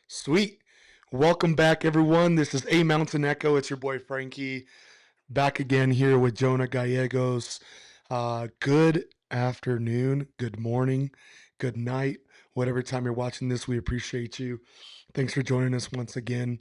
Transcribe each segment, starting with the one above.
Sweet. Welcome back, everyone. This is A Mountain Echo. It's your boy Franky back again here with Jonah Gallegos. Good afternoon, good morning, good night, whatever time you're watching this. We appreciate you. Thanks for joining us once again.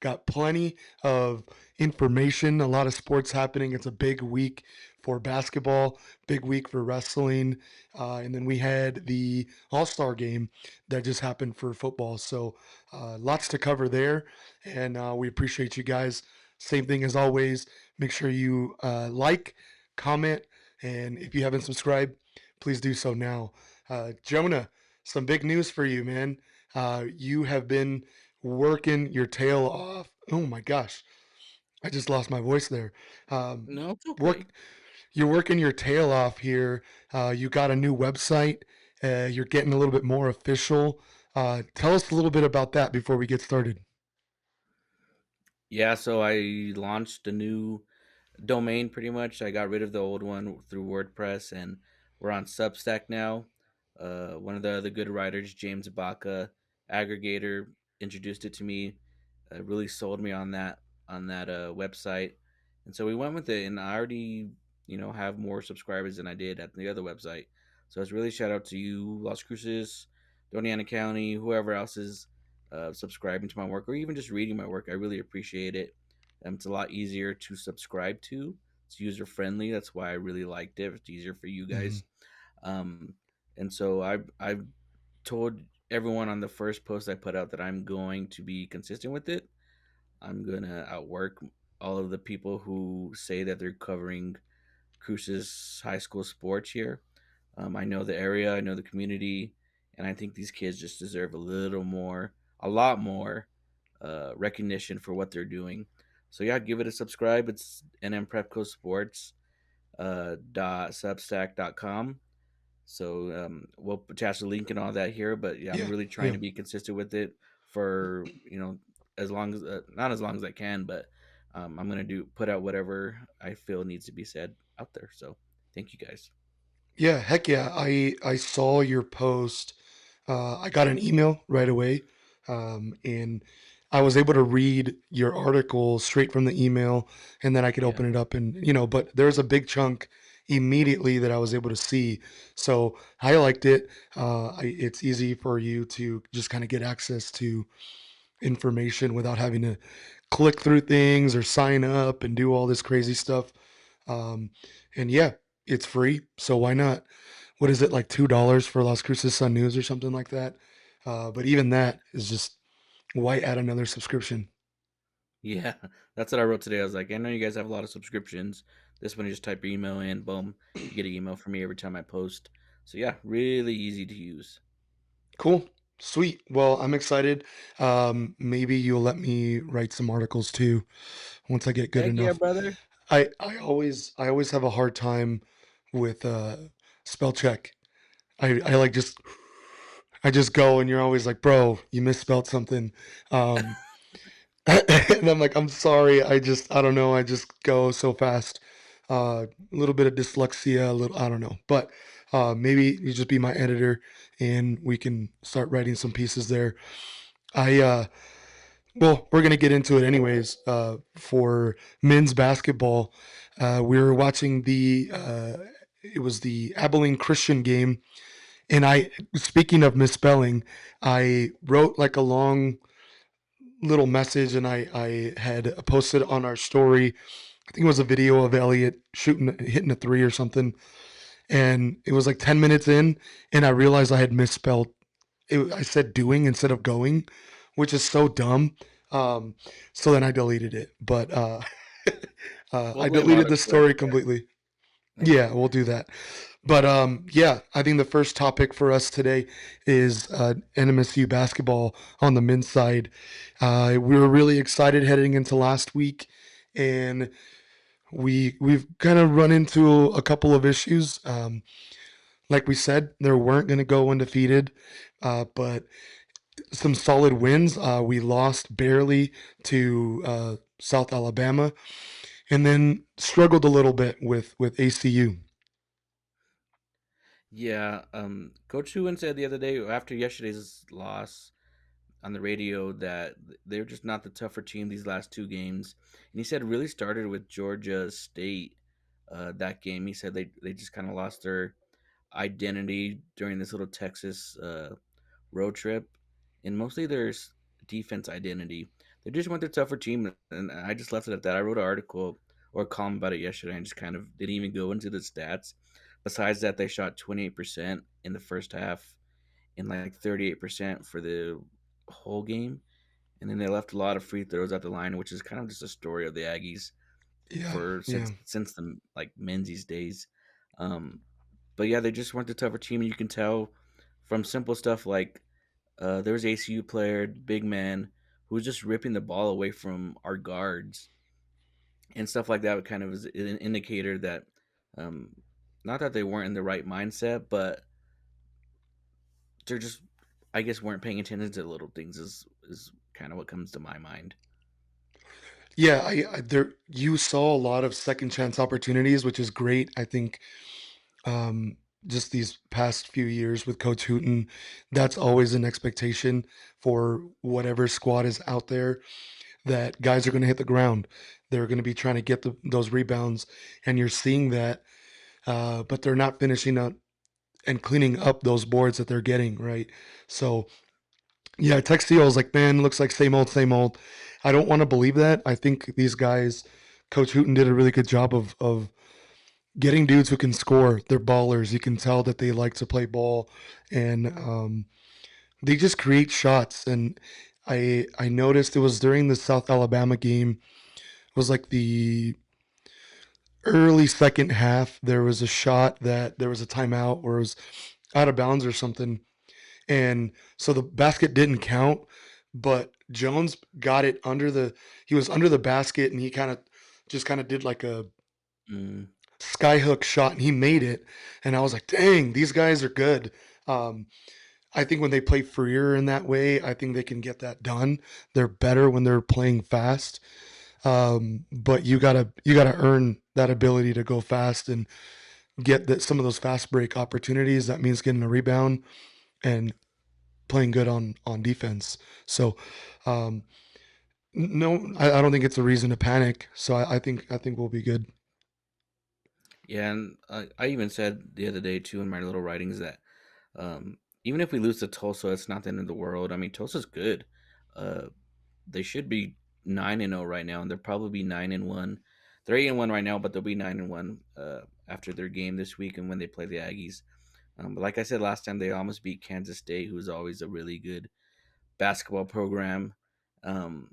Got plenty of information, a lot of sports happening. It's a big week for basketball, big week for wrestling. And then we had the All Star game that just happened for football. So lots to cover there. And we appreciate you guys. Same thing as always. Make sure you like, comment, and if you haven't subscribed, please do so now. Jonah, some big news for you, man. You have been working your tail off. Oh my gosh, I just lost my voice there. Um, No, it's okay. work, you're working your tail off here. You got a new website. You're getting a little bit more official. Tell us a little bit about that before we get started. Yeah, so I launched a new domain pretty much. I got rid of the old one through WordPress and we're on Substack now. One of the other good writers, James Baca, aggregator, introduced it to me. Really sold me on that website, and so we went with it. And I already have more subscribers than I did at the other website. So it's really shout out to you, Las Cruces, Doniana County, whoever else is subscribing to my work or even just reading my work. I really appreciate it. It's a lot easier to subscribe to. It's user friendly. That's why I really liked it. It's easier for you Mhm. guys. Um, and so I've told everyone on the first post I put out that I'm going to be consistent with it. I'm gonna outwork all of the people who say that they're covering Cruce's high school sports here. I know the area, I know the community, and I think these kids just deserve a little more, a lot more recognition for what they're doing. So yeah, give it a subscribe. It's NM Sports .substack.com. So we'll attach the link and all that here. But yeah, I'm Yeah, really trying yeah. to be consistent with it for as long as not as long as I can, but I'm gonna do put out whatever I feel needs to be said out there. So thank you guys. Yeah, heck yeah. I saw your post. I got an email right away, and I was able to read your article straight from the email, and then I could Yeah. open it up and but there's a big chunk immediately that I was able to see. So I liked it. It's easy for you to just kind of get access to information without having to click through things or sign up and do all this crazy stuff. Um, and yeah, it's free, so why not? What is it, like $2 for Las Cruces Sun News or something like that? But even that is just, why add another subscription? Yeah, that's what I wrote today. I was like, I know you guys have a lot of subscriptions. This one, you just type your email in, boom, you get an email from me every time I post. So yeah, really easy to use. Cool, sweet. Well, I'm excited. Maybe you'll let me write some articles too once I get good Heck yeah, enough. brother. I always have a hard time with spell check. I like just I just go and you're always like, bro, you misspelled something. Um, and I'm like, I'm sorry. I don't know. I just go so fast. A little bit of dyslexia, a little, I don't know. But maybe you just be my editor and we can start writing some pieces there. Well, we're going to get into it anyways. For men's basketball, we were watching it was the Abilene Christian game. And speaking of misspelling, I wrote like a long little message and I had posted on our story. I think it was a video of Elliot hitting a three or something. And it was like 10 minutes in, and I realized I had misspelled it. I said doing instead of going, which is so dumb. Um, so then I deleted it. But We'll I blame deleted the autocorrect story completely. Yeah, we'll do that. But yeah, I think the first topic for us today is NMSU basketball on the men's side. We were really excited heading into last week, and we've kind of run into a couple of issues. Like we said, there weren't going to go undefeated, but some solid wins. We lost barely to South Alabama, and then struggled a little bit with ACU. Yeah, Coach Huon said the other day after yesterday's loss on the radio that they're just not the tougher team these last two games, and he said it really started with Georgia State. That game, he said they just kind of lost their identity during this little Texas road trip, and mostly their defense identity. They just went their tougher team, and I just left it at that. I wrote an article or a column about it yesterday, and just kind of didn't even go into the stats. Besides that, they shot 28% in the first half and like 38% for the whole game, and then they left a lot of free throws at the line, which is kind of just a story of the Aggies Yeah, for yeah, since the like Menzies days. Um, but yeah, they just weren't the tougher team, and you can tell from simple stuff like there was ACU player, big man, who was just ripping the ball away from our guards and stuff like that. Kind of is an indicator that, um, not that they weren't in the right mindset, but they're just, I guess, weren't paying attention to the little things. Is kind of what comes to my mind. yeah. I there you saw a lot of second chance opportunities, which is great. I think um, just these past few years with Coach Hooten, that's always an expectation for whatever squad is out there that guys are going to hit the ground. They're going to be trying to get those rebounds, and you're seeing that, but they're not finishing up and cleaning up those boards that they're getting, right? So, yeah, text you, I was like, man, looks like same old, same old. I don't want to believe that. I think these guys, Coach Hooten did a really good job of getting dudes who can score. They're ballers. You can tell that they like to play ball, and they just create shots. And I noticed it was during the South Alabama game. It was like the early second half. There was a shot that there was a timeout where it was out of bounds or something, and so the basket didn't count. But Jones got it under the. He was under the basket, and he kind of did like a Mm, skyhook shot, and he made it. And I was like, dang, these guys are good. Um, I think when they play freer in that way, I think they can get that done. They're better when they're playing fast. But you gotta earn that ability to go fast and get some of those fast break opportunities. That means getting a rebound and playing good on defense. So, um, no, I don't think it's a reason to panic. So I think we'll be good. yeah, and I even said the other day too in my little writings that, even if we lose to Tulsa, it's not the end of the world. I mean, Tulsa's good. Uh, they should be 9-0 right now, and they'll probably be 9-1. They're 8-1 right now, but they'll be 9-1 after their game this week and when they play the Aggies. But like I said last time, they almost beat Kansas State, who's always a really good basketball program. Um,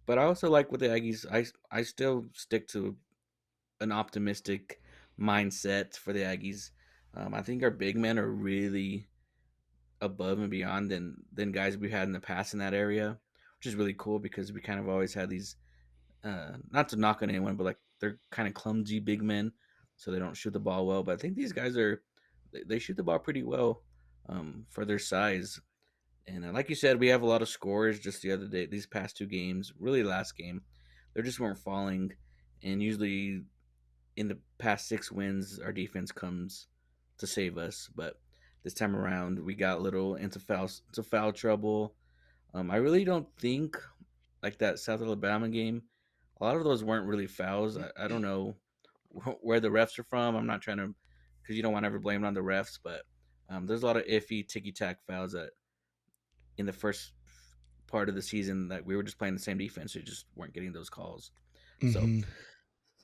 but I also like with the Aggies. I still stick to an optimistic mindset for the Aggies. I think our big men are really above and beyond than guys we've had in the past in that area, which is really cool because we kind of always had these, not to knock on anyone, but like they're kind of clumsy big men, so they don't shoot the ball well. But I think these guys they shoot the ball pretty well, for their size. And like you said, we have a lot of scores. Just the other day, these past two games, really last game, they just weren't falling. And usually in the past six wins, our defense comes to save us. But this time around, we got a little into foul trouble. I really don't think like that South Alabama game. A lot of those weren't really fouls. I don't know where the refs are from. I'm not trying to, because you don't want to ever blame it on the refs, but there's a lot of iffy ticky tack fouls that in the first part of the season that we were just playing the same defense, we just weren't getting those calls. So Hmm.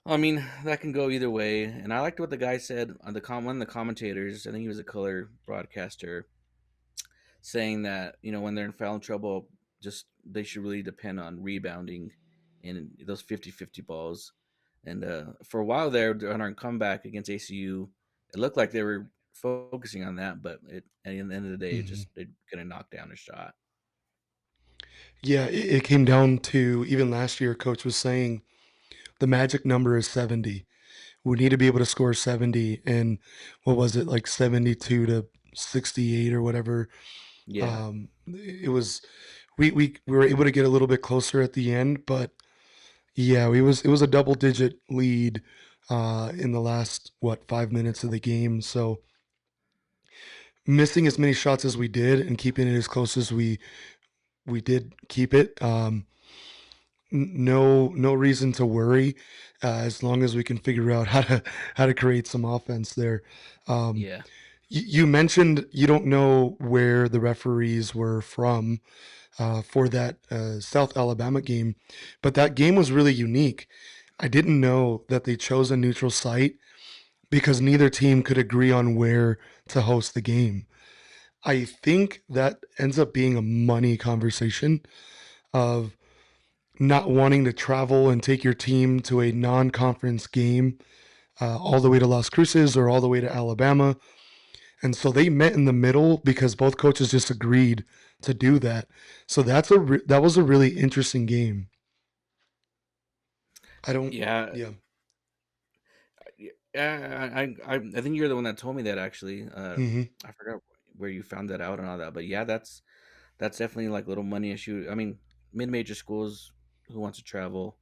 I mean, that can go either way. And I liked what the guy said on one of the commentators. I think he was a color broadcaster, saying that when they're in foul trouble, just they should really depend on rebounding in those 50-50 balls. And for a while there on our comeback against ACU, it looked like they were focusing on that, but at the end of the day, it Hmm. just they couldn't knock down a shot. Yeah, it came down to even last year. Coach was saying the magic number is 70. We need to be able to score 70, and what was it, like 72 to 68 or whatever. Yeah, It was we were able to get a little bit closer at the end, but yeah, it was a double digit lead in the last 5 minutes of the game. So missing as many shots as we did and keeping it as close as we we did keep it. No reason to worry as long as we can figure out how to create some offense there. Um, Yeah. you mentioned you don't know where the referees were from for that South Alabama game, but that game was really unique. I didn't know that they chose a neutral site because neither team could agree on where to host the game. I think that ends up being a money conversation of not wanting to travel and take your team to a non-conference game all the way to Las Cruces or all the way to Alabama. And so they met in the middle because both coaches just agreed to do that. So that was a really interesting game. I don't. Yeah. Yeah. Yeah. I think you're the one that told me that actually. Hmm. I forgot where you found that out and all that, but yeah, that's definitely like little money issue. I mean, mid-major schools who wants to travel.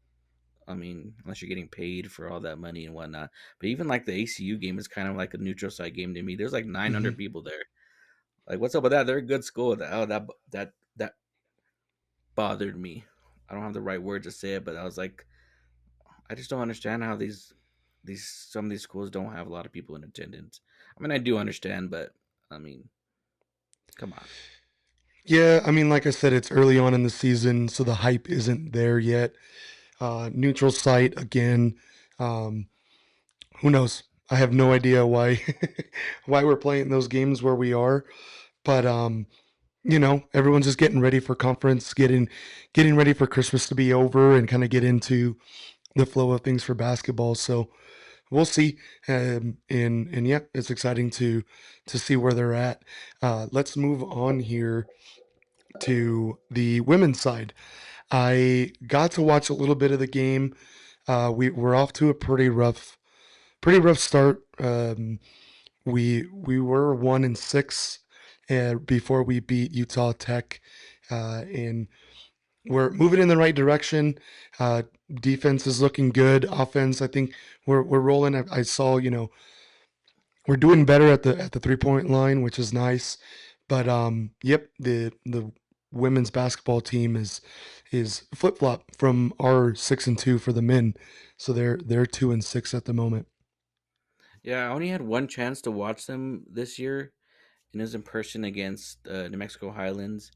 I mean, unless you're getting paid for all that money and whatnot. But even like the ACU game is kind of like a neutral site game to me. There's like Hmm. 900 people there. Like, what's up with that? They're a good school. That bothered me. I don't have the right word to say it, but I was like, I just don't understand how these some of these schools don't have a lot of people in attendance. I mean, I do understand, but I mean, come on. Yeah. I mean, like I said, it's early on in the season, so the hype isn't there yet. Neutral site again. Um, who knows? I have no idea why why we're playing those games where we are, but everyone's just getting ready for conference, getting ready for Christmas to be over, and kind of get into the flow of things for basketball. So we'll see, and yeah, it's exciting to see where they're at. Let's move on here to the women's side. I got to watch a little bit of the game. We're off to a pretty rough start. We were 1-6 before we beat Utah Tech, and we're moving in the right direction. Uh, Defense is looking good. Offense, I think we're rolling. I saw, we're doing better at the 3 point line, which is nice. But yep, the women's basketball team is flip flop from our 6-2 for the men, so they're 2-6 at the moment. Yeah, I only had one chance to watch them this year, and it was in person against New Mexico Highlands.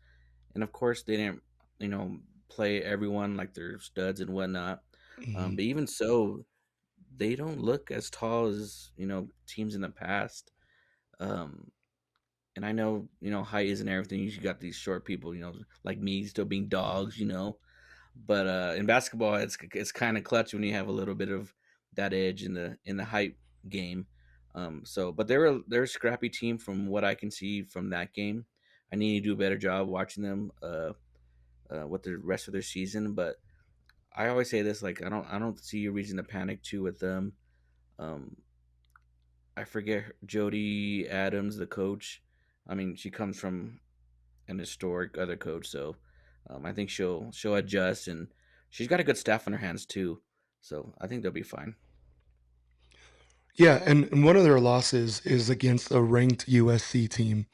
And of course, they didn't, you know, play everyone like their studs and whatnot. Mhm. But even so, they don't look as tall as teams in the past. Um, and I know height isn't everything. You got these short people, like me, still being dogs, But in basketball, it's kind of clutch when you have a little bit of that edge in the height game. But they're a scrappy team from what I can see from that game. I need to do a better job watching them with the rest of their season. But I always say this, like I don't see a reason to panic too with them. Um, I forget Jody Adams, the coach. I mean, she comes from an historic other coach, so I think she'll adjust, and she's got a good staff on her hands too. So I think they'll be fine. Yeah, and one of their losses is against a ranked USC team.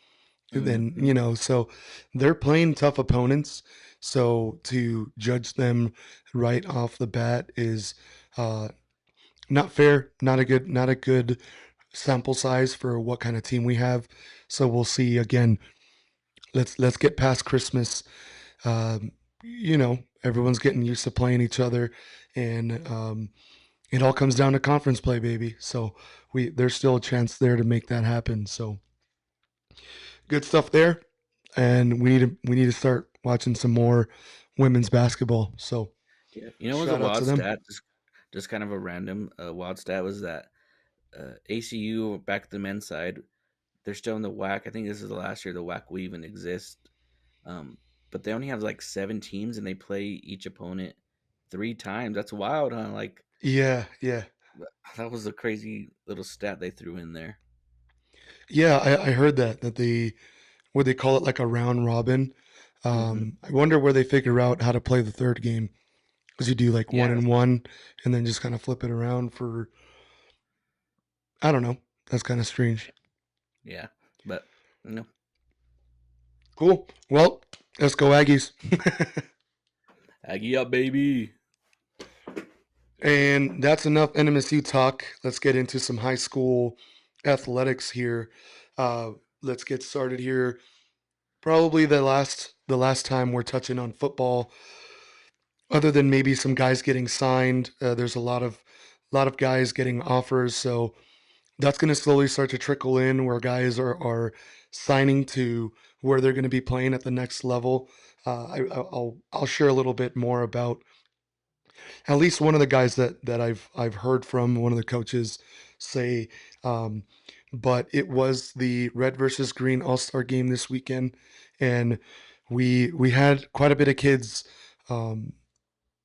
Then, Hmm. so they're playing tough opponents. So to judge them right off the bat is uh, not fair, not a good sample size for what kind of team we have. So we'll see again. Let's get past Christmas. Everyone's getting used to playing each other, and it all comes down to conference play, baby. So there's still a chance there to make that happen. So good stuff there, and we need to start watching some more women's basketball. So Yeah, it was a shout out to wild them. stat. Just kind of a random wild stat was that ACU back at the men's side, they're still in the WAC. I think this is the last year the WAC will even exist. Um, but they only have like 7 teams, and they play each opponent 3 times. That's wild, huh? Like Yeah, yeah, that was a crazy little stat they threw in there. yeah. I heard that they what they call it like a round robin. Hmm. I wonder where they figure out how to play the third game because you do like one Yeah, and one, and then just kind of flip it around for I don't know. That's kind of strange. yeah, but you know, Cool. Well, Let's go Aggies. Aggie up, baby. And that's enough NMSU talk. Let's get into some high school athletics here. Uh, let's get started here. Probably the last time we're touching on football, other than maybe some guys getting signed. There's a lot of guys getting offers, so that's going to slowly start to trickle in where guys are signing to where they're going to be playing at the next level. I'll share a little bit more about at least one of the guys that I've heard from one of the coaches say. Um, but it was the red versus green All Star game this weekend, and we had quite a bit of kids um,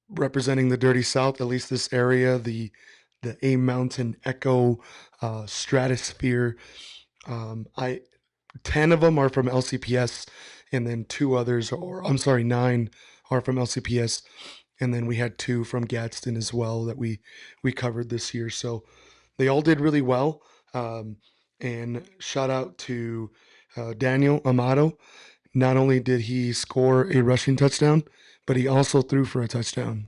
representing the Dirty South, at least this area, the A Mountain Echo stratosphere. I 10 of them are from LCPS, and then two others, or I'm sorry, nine are from LCPS, and then we had two from Gadsden as well that we covered this year. So they all did really well. Um, and shout out to Daniel Amato. Not only did he score a rushing touchdown, but he also threw for a touchdown.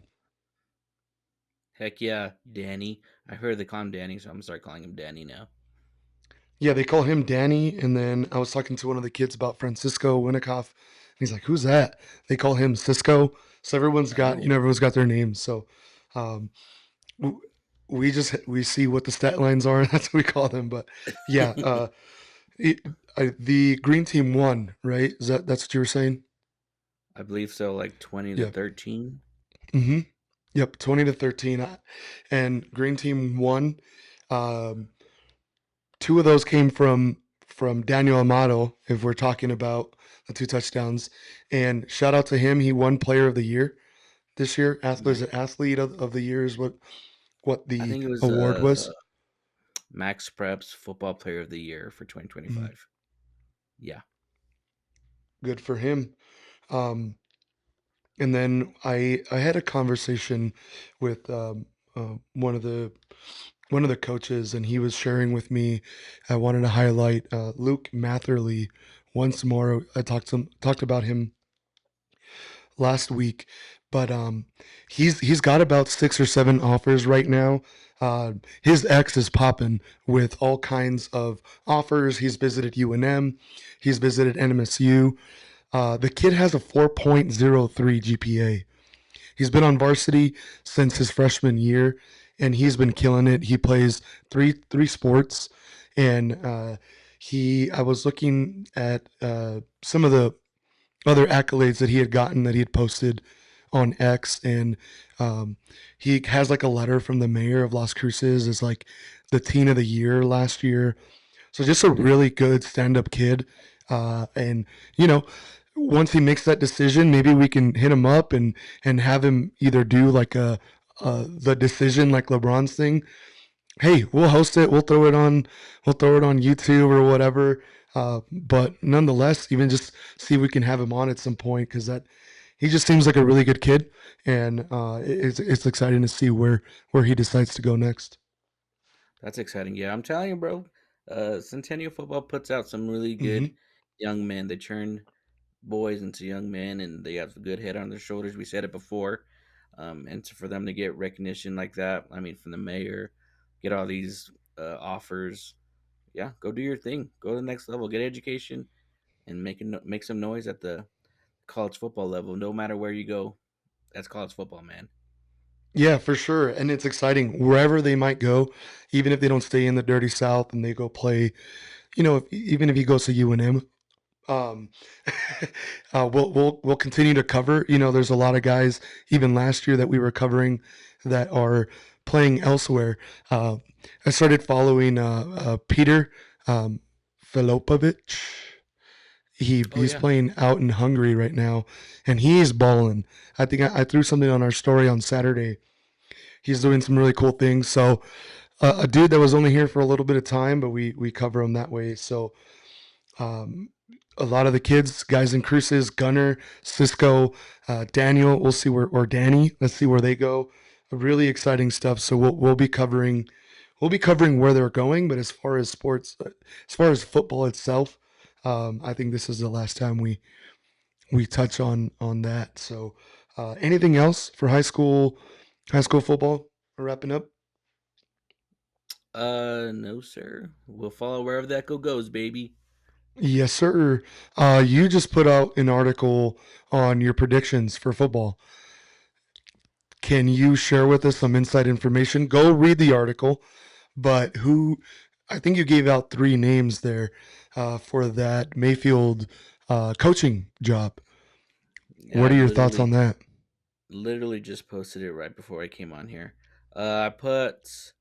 Heck yeah, Danny. I heard they call him Danny, so I'm gonna start calling him Danny now. Yeah, they call him Danny. And then I was talking to one of the kids about Francisco Winikoff. And he's like, "Who's that?" They call him Cisco. So Oh, everyone's got their names. So um, w- we see what the stat lines are. That's what we call them. But yeah, it, the green team won, right? That's what you were saying? I believe so. Like 20 to Yeah. 13. Mm-hmm. Yep. 20-13, and green team won. Um, Two of those came from Daniel Amato, if we're talking about the two touchdowns. And shout out to him. He won player of the year this year. Was it Nice. athlete of the year is what I the think it was award was. Max Preps Football Player of the Year for Mhm. 2025. Yeah. Good for him. Um, and then I had a conversation with one of the coaches, and he was sharing with me. I wanted to highlight Luke Matherly once more. I talked about him last week, but he's got about 6 or 7 offers right now. His ex is popping with all kinds of offers. He's visited UNM, he's visited NMSU. The kid has a 4.03 GPA. He's been on varsity since his freshman year, and he's been killing it. He plays three sports, and he. I was looking at some of the other accolades that he had gotten that he had posted on X, and um, he has like a letter from the mayor of Las Cruces as like the teen of the year last year. So just a really good stand-up kid, and you know, once he makes that decision, maybe we can hit him up and have him either do like the decision like LeBron's thing. Hey, we'll host it. We'll throw it on YouTube or whatever. But nonetheless, even just see if we can have him on at some point because that he just seems like a really good kid, and it's exciting to see where he decides to go next. That's exciting. Yeah, I'm telling you, bro. Centennial football puts out some really Hmm. good young men. They turn boys into young men, and they have a good head on their shoulders. We said it before, and for them to get recognition like that, I mean, from the mayor, get all these offers. Yeah, go do your thing. Go to the next level. Get education and make some noise at the college football level. No matter where you go, that's college football, man. Yeah, for sure, and it's exciting wherever they might go, even if they don't stay in the dirty South and they go play. Even if he goes to UNM, um, we'll continue to cover. There's a lot of guys even last year that we were covering that are playing elsewhere. Uh, I started following Peter um, Filopovic. Oh He's yeah. playing out in Hungary right now, and he's balling. I think I threw something on our story on Saturday. He's doing some really cool things. So a dude that was only here for a little bit of time, but we cover him that way. So um, a lot of the kids, guys in cruises, Gunner, Cisco, Daniel. We'll see where or Danny. Let's see where they go. Really exciting stuff. So we'll be covering where they're going. But as far as sports, as far as football itself, I think this is the last time we touch on that. So, anything else for high school football? We're wrapping up. No, sir. We'll follow wherever the echo goes, baby. Yes, sir. You just put out an article on your predictions for football. Can you share with us some inside information? Go read the article, but who? I think you gave out three names there for that Mayfield coaching job. Yeah, What I are your thoughts on literally that? literally just posted it right before I came on here. I put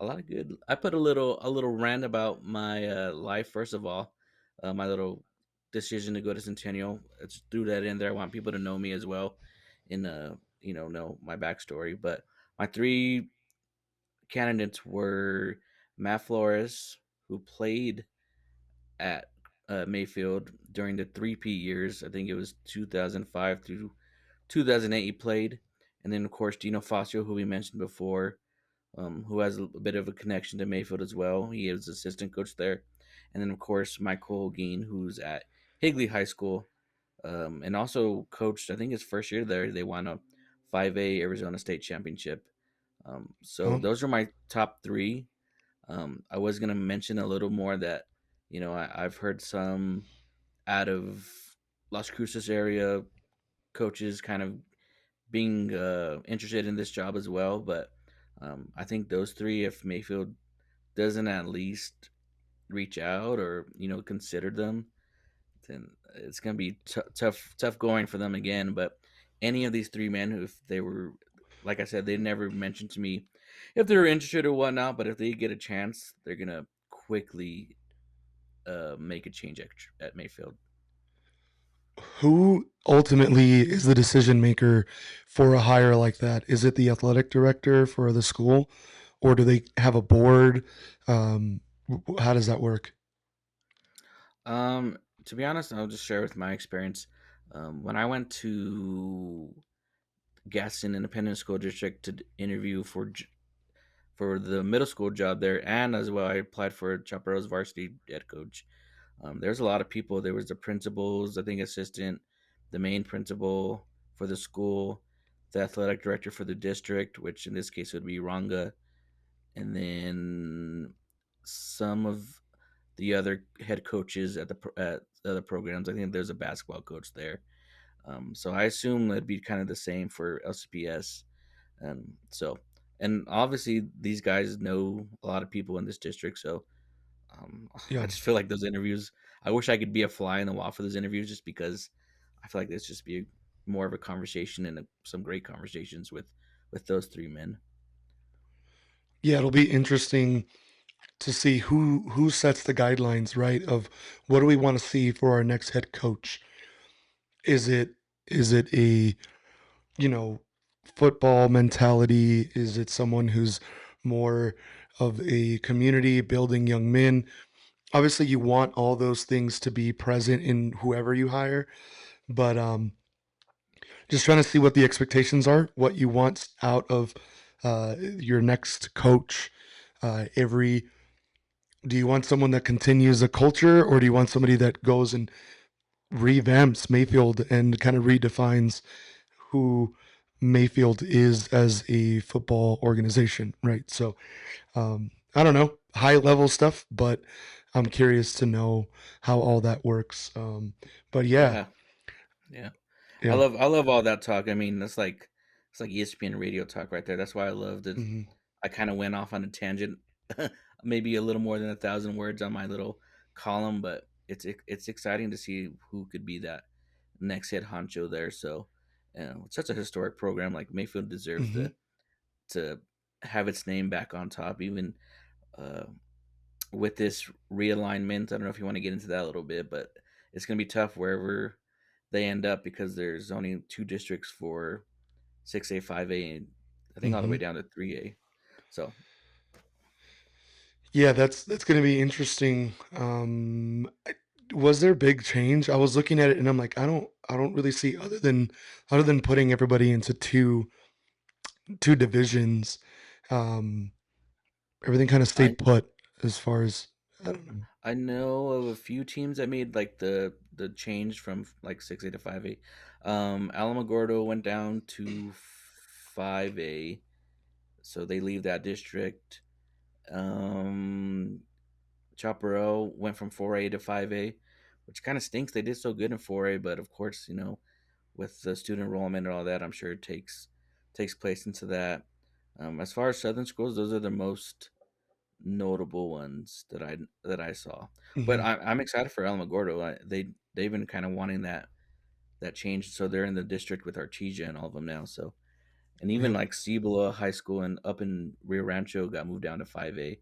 a lot of good. I put a little rant about my life. First of all, my little decision to go to Centennial. I just threw that in there. I want people to know me as well, and know my backstory. But my three candidates were Matt Flores, who played at Mayfield during the 3P years. I think it was 2005 through 2008 he played. And then, of course, Dino Fazio, who we mentioned before, who has a bit of a connection to Mayfield as well. He was assistant coach there. And then, of course, Michael Geen, who's at Higley High School, and also coached, I think, his first year there. They won a 5A Arizona State Championship. So Oh, those are my top three. I was going to mention a little more that, I've heard some out of Las Cruces area coaches kind of being interested in this job as well. But I think those three, if Mayfield doesn't at least reach out or consider them, then it's gonna be tough going for them again. But any of these three men, who if they were, like I said, they never mentioned to me if they're interested or whatnot. But if they get a chance, they're gonna quickly make a change at Mayfield. who ultimately is the decision maker for a hire like that? Is it the athletic director for the school, or do they have a board? Um, how does that work? Um, to be honest, I'll just share with my experience. When I went to Gaston Independent School District to interview for the middle school job there, and as well, I applied for Chaparral's varsity head coach. There's a lot of people. There was the principals, I think, assistant, the main principal for the school, the athletic director for the district, which in this case would be Ranga, and then some of the other head coaches at other programs. I think there's a basketball coach there. So I assume it'd be kind of the same for LCPS. So, and obviously these guys know a lot of people in this district. So I Yeah. just feel like those interviews. I wish I could be a fly in the wall for those interviews, just because I feel like this just be more of a conversation and some great conversations with those three men. Yeah, it'll be interesting to see who sets the guidelines, right? Of what do we want to see for our next head coach? Is it a you know football mentality? Is it someone who's more of a community building young men? Obviously, you want all those things to be present in whoever you hire, but just trying to see what the expectations are, what you want out of your next coach. Every Do you want someone that continues a culture, or do you want somebody that goes and revamps Mayfield and kind of redefines who Mayfield is as a football organization, right? So I don't know, high level stuff, but I'm curious to know how all that works. But yeah, Yeah, yeah. I yeah, love I love all that talk. I mean, it's like ESPN radio talk right there. That's why I loved it. hmm I kind of went off on a tangent, maybe a little more than 1,000 words on my little column, but it's exciting to see who could be that next head honcho there. So, it's such a historic program. Like Mayfield deserves hmm to have its name back on top, even uh, with this realignment. I don't know if you want to get into that a little bit, but it's going to be tough wherever they end up, because there's only two districts for 6A, 5A, and I think all the way hmm down to 3A. So yeah, that's going to be interesting. Was there big change? I was looking at it and I'm like, I don't really see other than putting everybody into two divisions. Um, Everything kind of I stayed put as far as I don't know. I know of a few teams that made like the change from like 6A to 5A. Alamogordo went down to 5A, so they leave that district. Um, Chaparral went from 4A to 5A, which kind of stinks. They did so good in 4A, but of course, with the student enrollment and all that, I'm sure it takes place into that. As far as Southern schools, those are the most notable ones that I saw. But Hmm. I'm excited for Alamogordo. They've been kind of wanting that change, so they're in the district with Artesia and all of them now. So, and even Yep. like Cibola High School and up in Rio Rancho got moved down to 5A.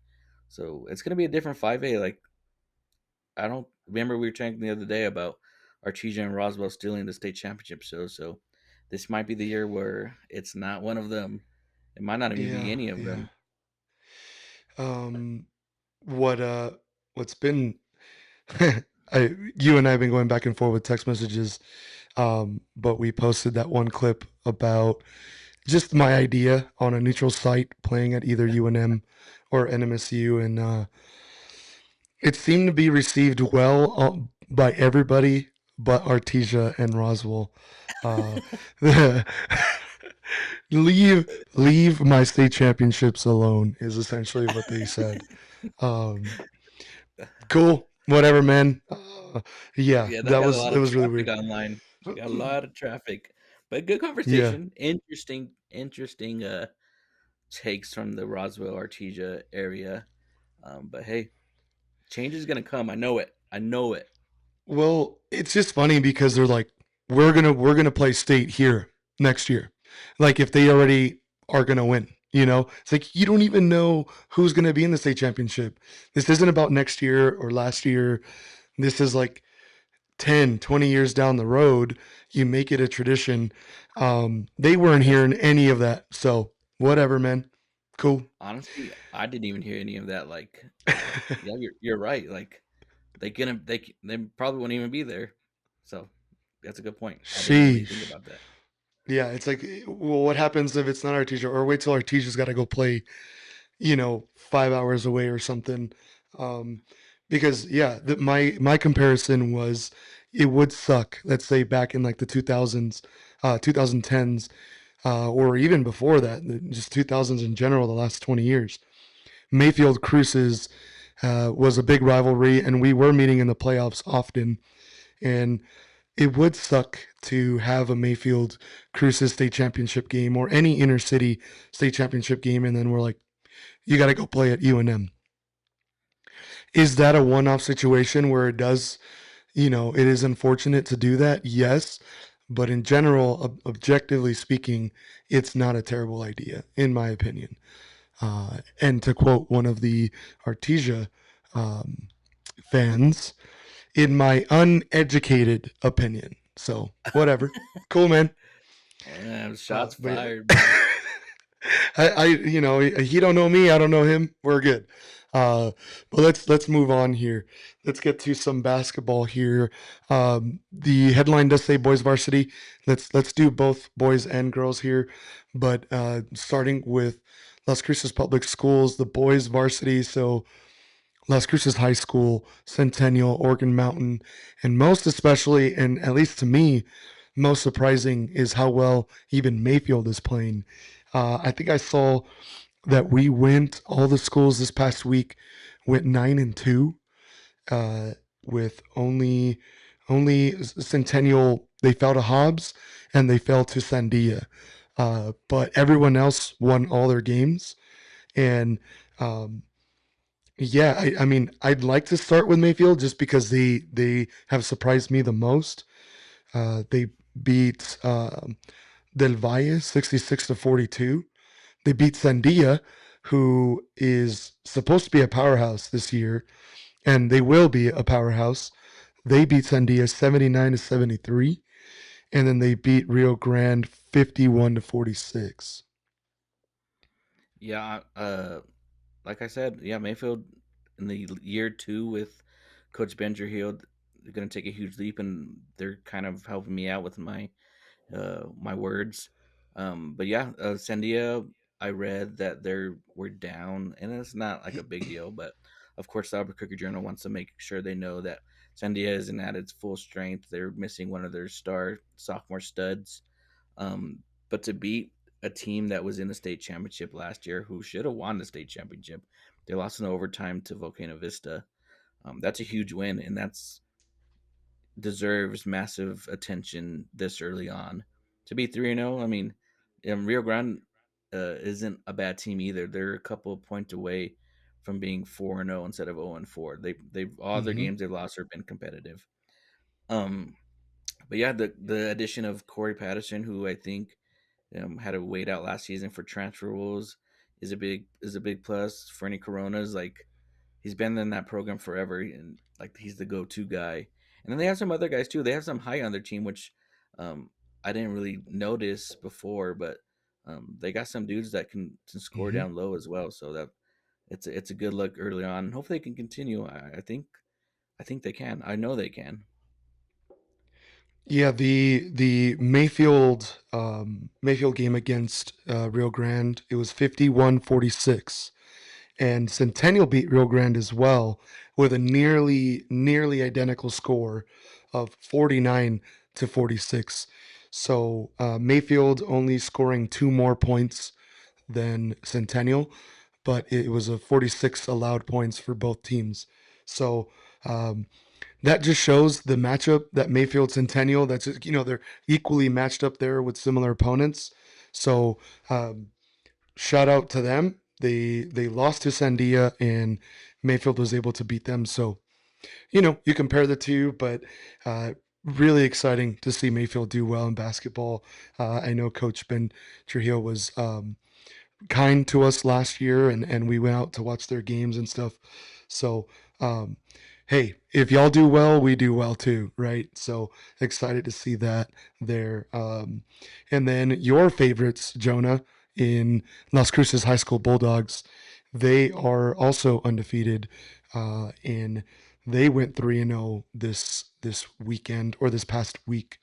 So it's gonna be a different 5A. Like I don't remember we were talking the other day about Artesia and Roswell stealing the state championship show. So this might be the year where it's not one of them. It might not even be Yeah. any of Yeah. them. Um, what what's been you and I have been going back and forth with text messages, but we posted that one clip about just my idea on a neutral site playing at either UNM or NMSU, and it seemed to be received well by everybody but Artesia and Roswell. Uh, leave my state championships alone is essentially what they said. Um, cool, whatever, man. Yeah, Yeah, that that got a was lot it of was really traffic weird. online. Got a lot of traffic. But good Yeah. conversation. Interesting takes from the Roswell Artesia area. But hey, change is gonna come. I know it. I know it. Well, it's just funny because they're like, we're gonna play state here next year. Like if they already are gonna win, it's like you don't even know who's gonna be in the state championship. This isn't about next year or last year. This is like 10, 20 years down the road. You make it a tradition. They weren't hearing any of that. So whatever, man. Cool. Honestly, I didn't even hear any of that. Like, yeah, you're right. Like, they probably won't even be there. So that's a good point. I didn't really think Sheesh. about that. Yeah, it's like, well, what happens if it's not Artesia? Or wait till Artesia's got to go play 5 hours away or something. Um, because yeah, my comparison was it would suck. Let's say back in like the 2000s, 2010s, or even before that, just 2000s in general, the last 20 years. Mayfield Cruces was a big rivalry, and we were meeting in the playoffs often. And it would suck to have a Mayfield Cruces state championship game or any inner city state championship game, and then we're like, you got to go play at UNM. Is that a one-off situation where it does, it is unfortunate to do that? Yes, but in general, objectively speaking, it's not a terrible idea, in my opinion. And to quote one of the Artesia um, fans, in my uneducated opinion. So whatever, cool, man. Shots But yeah. fired, man. He don't know me, I don't know him. We're good. But let's move on here. Let's get to some basketball here. The headline does say boys varsity. Let's do both boys and girls here. But starting with Las Cruces Public Schools, the boys varsity. So Las Cruces High School, Centennial, Oregon Mountain, and most especially, and at least to me, most surprising is how well even Mayfield is playing. I think I saw that we went all the schools this past week went 9-2, uh, with only Centennial they fell to Hobbs and they fell to Sandia, but everyone else won all their games. And um, yeah, I mean, I'd like to start with Mayfield just because they have surprised me the most. They beat Del Valle 66-42. They beat Sandia, who is supposed to be a powerhouse this year, and they will be a powerhouse. They beat Sandia 79-73, and then they beat Rio Grande 51-46. Yeah, like I said, yeah, Mayfield in the year two with Coach Benjer Hill, they're gonna take a huge leap, and they're kind of helping me out with my words. But yeah, Sandia, I read that we're down, and it's not like a big deal, but of course, the Albuquerque Journal wants to make sure they know that Sandia isn't at its full strength. They're missing one of their star sophomore studs. But to beat a team that was in the state championship last year, who should have won the state championship, they lost in overtime to Volcano Vista. That's a huge win, and that's deserves massive attention this early on. To be 3-0, I mean, Rio Grande isn't a bad team either. They're a couple of points away from being 4-0 instead of 0-4. They've all their Hmm. games they've lost have been competitive. Um, but yeah, the addition of Corey Patterson, who I think had to wait out last season for transfer rules, is a big plus. Fernie Corona's like he's been in that program forever, and like he's the go-to guy. And then they have some other guys too. They have some high on their team, which I didn't really notice before, but they got some dudes that can score Hmm. down low as well. So that it's a good look early on. And hopefully they can continue. I think they can. I know they can. Yeah, the Mayfield Mayfield game against Rio Grande, it was 51-46, and Centennial beat Rio Grande as well with a nearly identical score of 49-46. So Mayfield only scoring two more points than Centennial, but it was a 46 allowed points for both teams. So um, that just shows the matchup that Mayfield Centennial. That's they're equally matched up there with similar opponents. So shout out to them. They lost to Sandia and Mayfield was able to beat them. So you compare the two, but really exciting to see Mayfield do well in basketball. I know Coach Ben Trujillo was kind to us last year, and we went out to watch their games and stuff. So, um, hey, if y'all do well, we do well too, right? So excited to see that there. And then your favorites, Jonah, in Las Cruces High School Bulldogs, they are also undefeated, and they went 3-0 this weekend or this past week.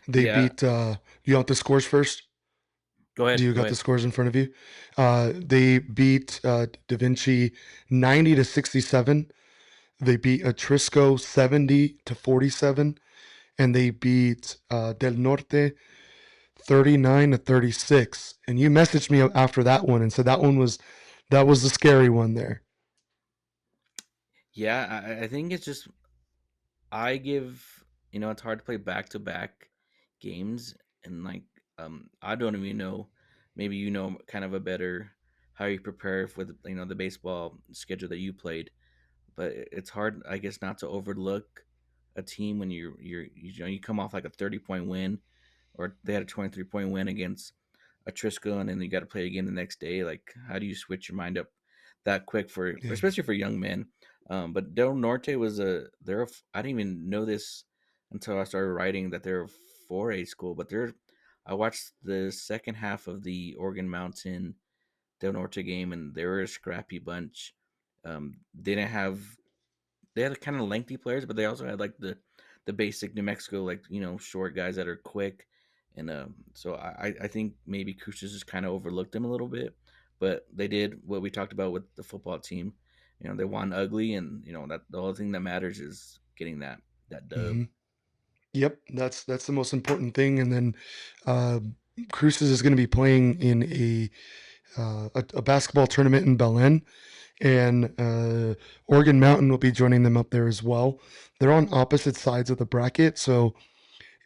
They Yeah, beat. You want the scores first? go Do ahead. you Go got the ahead. scores in front of you? They beat Da Vinci 90-67. They beat Atrisco 70-47, and they beat Del Norte 39-36. And you messaged me after that one and said that was the scary one there. Yeah, I think it's just I give it's hard to play back to back games and like I don't even know maybe kind of a better how you prepare for the baseball schedule that you played, but it's hard I guess not to overlook a team when you come off like a 30-point win or they had a 23-point win against a Trisco, and then you got to play again the next day. Like, how do you switch your mind up that quick Yeah. especially for young men? But Del Norte was I didn't even know this until I started writing that they're a 4A school, but I watched the second half of the Oregon Mountain Del Norte game, and they were a scrappy bunch. They didn't have they had kind of lengthy players, but they also had like the basic New Mexico like short guys that are quick, and so I think maybe Cruces just kind of overlooked them a little bit, but they did what we talked about with the football team. They won ugly, and that the only thing that matters is getting that Hmm. dub. Yep, that's the most important thing. And then uh, Cruces is going to be playing in a basketball tournament in Belen, and Oregon Mountain will be joining them up there as well. They're on opposite sides of the bracket, so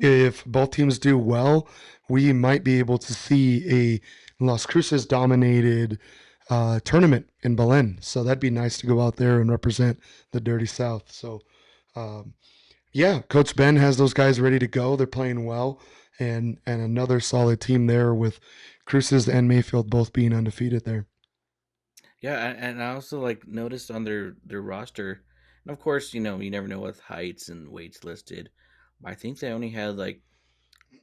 if both teams do well, we might be able to see a Las Cruces dominated tournament in Belen. So that'd be nice to go out there and represent the Dirty South. So, um, yeah, Coach Ben has those guys ready to go. They're playing well, and another solid team there with Cruces and Mayfield both being undefeated there. Yeah, and I also like noticed on their roster, and of course you never know with heights and weights listed, but I think they only had like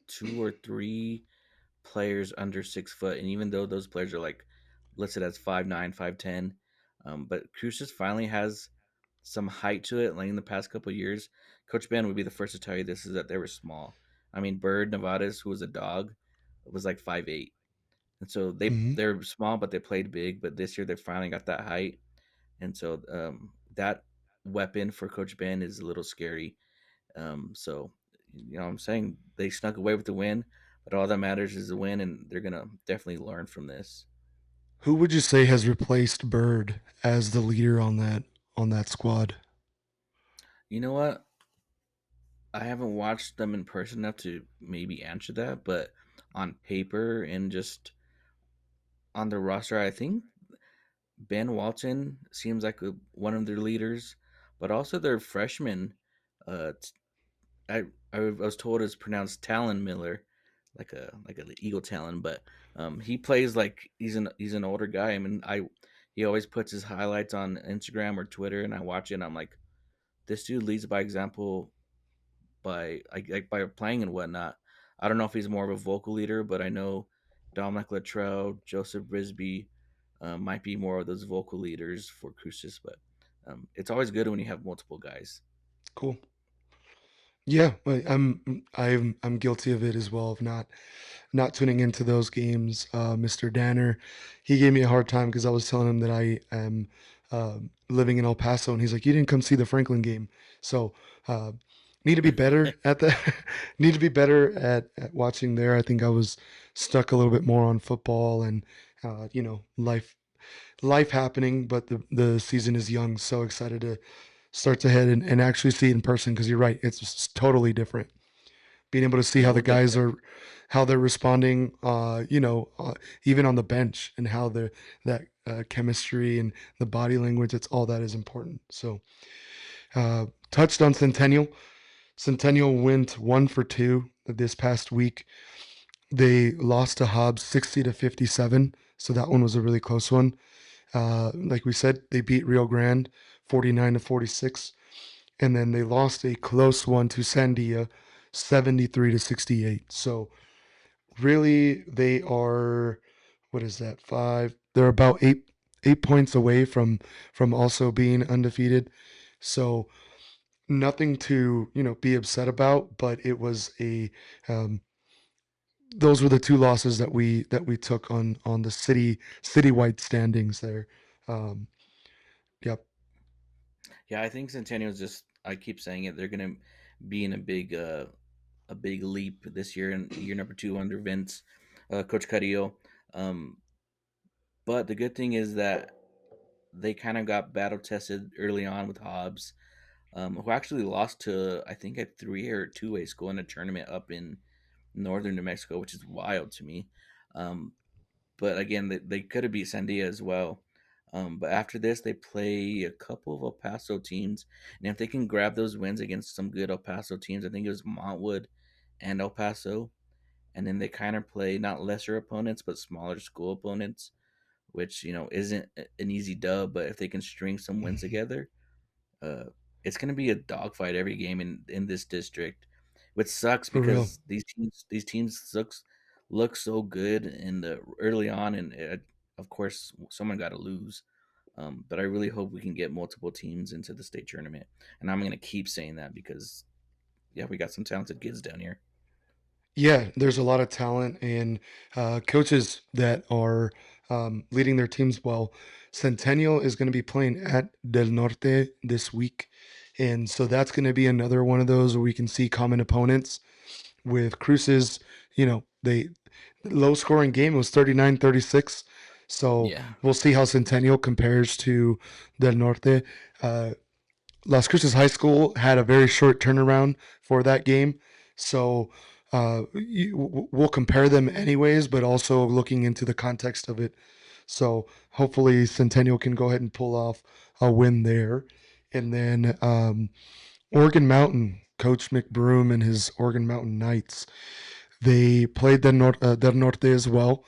two or three players under 6 foot, and even though those players are like listed as 5'9", 5'10", but Cruces finally has some height to it. Like in the past couple of years, Coach Ben would be the first to tell you this is that they were small. I mean, Bird Nevada's, who was a dog, was like 5'8", and so Hmm. they're small, but they played big. But this year they finally got that height. and so that weapon for Coach Ben is a little scary. So I'm saying they snuck away with the win, but all that matters is the win, and they're gonna definitely learn from this. Who would you say has replaced Bird as the leader on that squad? You know what? I haven't watched them in person enough to maybe answer that, but on paper and just on the roster, I think Ben Walton seems like one of their leaders, but also their freshman. I I was told it's pronounced Talon Miller, like an eagle talon, but he plays like he's an older guy. I mean, I he always puts his highlights on Instagram or Twitter, and I watch it, and I'm like, this dude leads by example by playing and whatnot. I don't know if he's more of a vocal leader, but I know Dominic Latrell, Joseph Brisby might be more of those vocal leaders for Crucis, but it's always good when you have multiple guys. Cool. Yeah, I'm guilty of it as well of not tuning into those games. Mr. Danner, he gave me a hard time because I was telling him that I am living in El Paso, and he's like, "You didn't come see the Franklin game." So uh, need to be better at that. Need to be better at watching there. I think I was stuck a little bit more on football and life happening, but the season is young. So excited to start to head and actually see it in person because you're right, it's just totally different being able to see Yeah, how the we'll get guys there. are, how they're responding, even on the bench, and how the that chemistry and the body language, it's all that is important. So touched on Centennial went 1 for 2 this past week. They lost to Hobbs 60-57, so that one was a really close one. Like we said, they beat Rio Grande 49-46, and then they lost a close one to Sandia 73-68. So really, they are, what is that, five? They're about 8 points away from also being undefeated. So nothing to be upset about, but it was a um, those were the two losses that we took on the citywide standings there. Um, yep, Yeah, I think Centennial's just. I keep saying it. They're gonna be in a big leap this year in year number two under Vince, Coach Carrillo. Um, but the good thing is that they kind of got battle tested early on with Hobbs, who actually lost to I think a 3 or 2 way school in a tournament up in northern New Mexico, which is wild to me. Um, but again, they could have beat Sandia as well. But after this, they play a couple of El Paso teams, and if they can grab those wins against some good El Paso teams, I think it was Montwood and El Paso, and then they kind of play not lesser opponents but smaller school opponents, which isn't an easy dub. But if they can string some wins together, uh, it's going to be a dogfight every game in this district, which sucks for real. because these teams look so good in the early on, and of course someone got to lose. But I really hope we can get multiple teams into the state tournament, and I'm going to keep saying that because yeah, we got some talented kids down here. Yeah, there's a lot of talent and coaches that are leading their teams well. Centennial is going to be playing at Del Norte this week. And so that's going to be another one of those where we can see common opponents with Cruces. They low scoring game was 39-36. So Yeah, we'll see how Centennial compares to Del Norte. Las Cruces High School had a very short turnaround for that game, so we'll compare them anyways, but also looking into the context of it. So hopefully Centennial can go ahead and pull off a win there, and then Oregon Mountain. Coach McBroom and his Oregon Mountain Knights. They played Del Norte as well,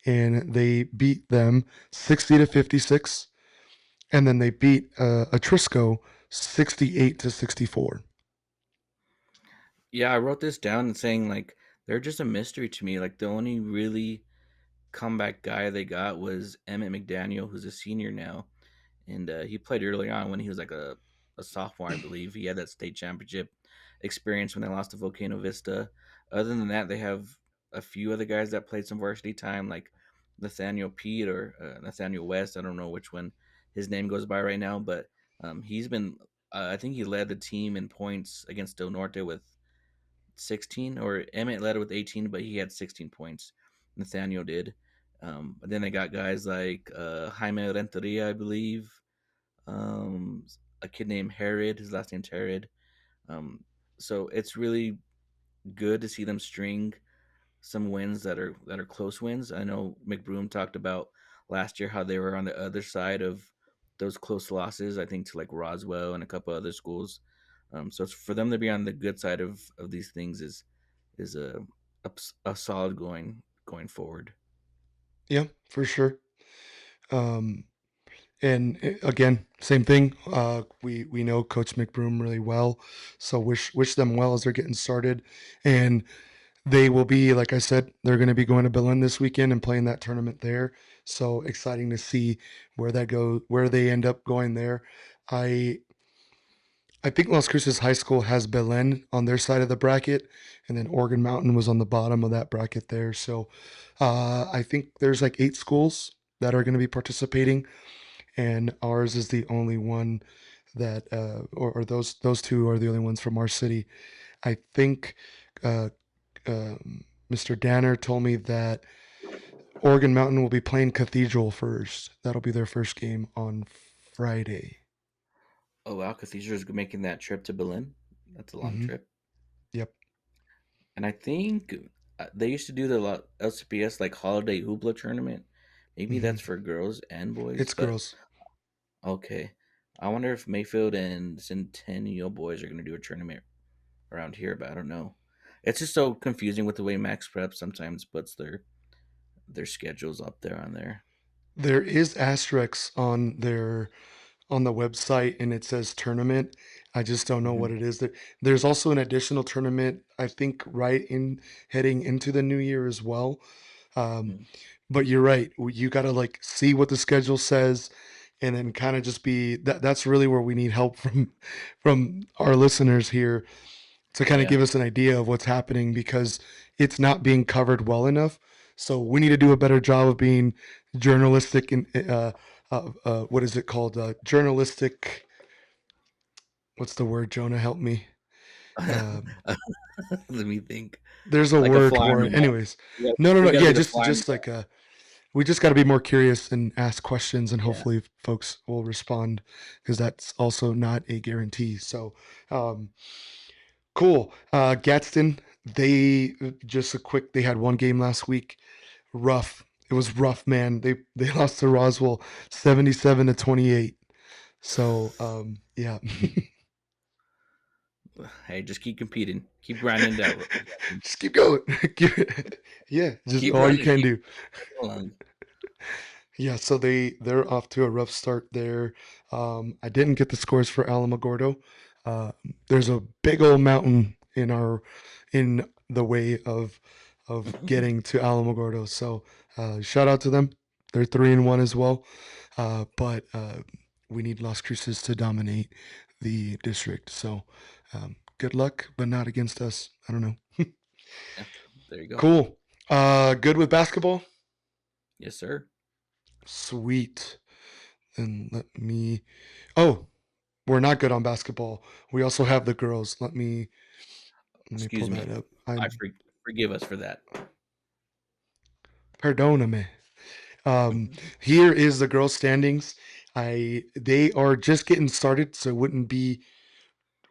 and they beat them 60-56, and then they beat Atrisco 68-64. yeah. I wrote this down and saying like they're just a mystery to me. Like the only really comeback guy they got was Emmett McDaniel, who's a senior now, and he played early on when he was like a sophomore, I believe. He had that state championship experience when they lost to Volcano Vista. Other than that, they have a few other guys that played some varsity time, like Nathaniel Pete or Nathaniel West. I don't know which one his name goes by right now, but he's been. I think he led the team in points against Del Norte with 16, or Emmett led it with 18, but he had 16 points. Nathaniel did. But then they got guys like Jaime Renteria, I believe. Um, a kid named Herod. His last name's Herod. Um, so it's really good to see them string some wins that are close wins. I know McBroom talked about last year how they were on the other side of those close losses. I think to like Roswell and a couple other schools. So it's for them to be on the good side of these things is a solid going forward. Yeah, for sure. Um, and again, same thing. We know Coach McBroom really well, so wish them well as they're getting started. And they will be, like I said, they're going to be going to Berlin this weekend and playing that tournament there. So exciting to see where they end up going there. I I think Las Cruces High School has Belen on their side of the bracket, and then Oregon Mountain was on the bottom of that bracket there. So I think there's like 8 schools that are going to be participating, and ours is the only one that, or those two are the only ones from our city. I think uh, Mr. Danner told me that Oregon Mountain will be playing Cathedral first. That'll be their first game on Friday. Oh wow, Cathedral is making that trip to Berlin. That's a long Hmm. trip. Yep. And I think they used to do the LCPS like holiday hoopla tournament. Maybe Hmm. that's for girls and boys, It's but girls. okay. I wonder if Mayfield and Centennial boys are going to do a tournament around here, but I don't know. It's just so confusing with the way Max Prep sometimes puts their schedules up there on there. There is asterisks on the website, and it says tournament. I just don't know Hmm. what it is. There's also an additional tournament, I think, right in heading into the new year as well. Um, but you're right. You got to like see what the schedule says, and then kind of just be that's really where we need help from our listeners here to kind of Yeah. give us an idea of what's happening because it's not being covered well enough. So we need to do a better job of being journalistic and what is it called? Journalistic. What's the word? Jonah, help me. Um, Let me think. there's a Like a word fly on for the it. wall. Anyways, Yeah, no. we got to Yeah, be the just fly on the just wall. like we just got to be more curious and ask questions, and Yeah. hopefully folks will respond because that's also not a guarantee. So, um, cool. Gadsden, they just a quick. They had one game last week. Rough. It was rough, man. They lost to Roswell 77-28. So, yeah. Hey, just keep competing. Keep grinding it out. Just keep going. Yeah, just Keep all you running. can Keep do. along. Yeah, so they're off to a rough start there. I didn't get the scores for Alamogordo. Uh, there's a big old mountain in the way of getting to Alamogordo. So shout out to them. They're 3-1 as well. But we need Las Cruces to dominate the district. So good luck, but not against us. I don't know. Yeah, there you go. Cool. Good with basketball. Yes, sir. Sweet. And let me. Oh, we're not good on basketball. We also have the girls. Let me pull Excuse that me. up. I forgive us for that. Perdóname. Um, Here is the girls' standings. They are just getting started, so it wouldn't be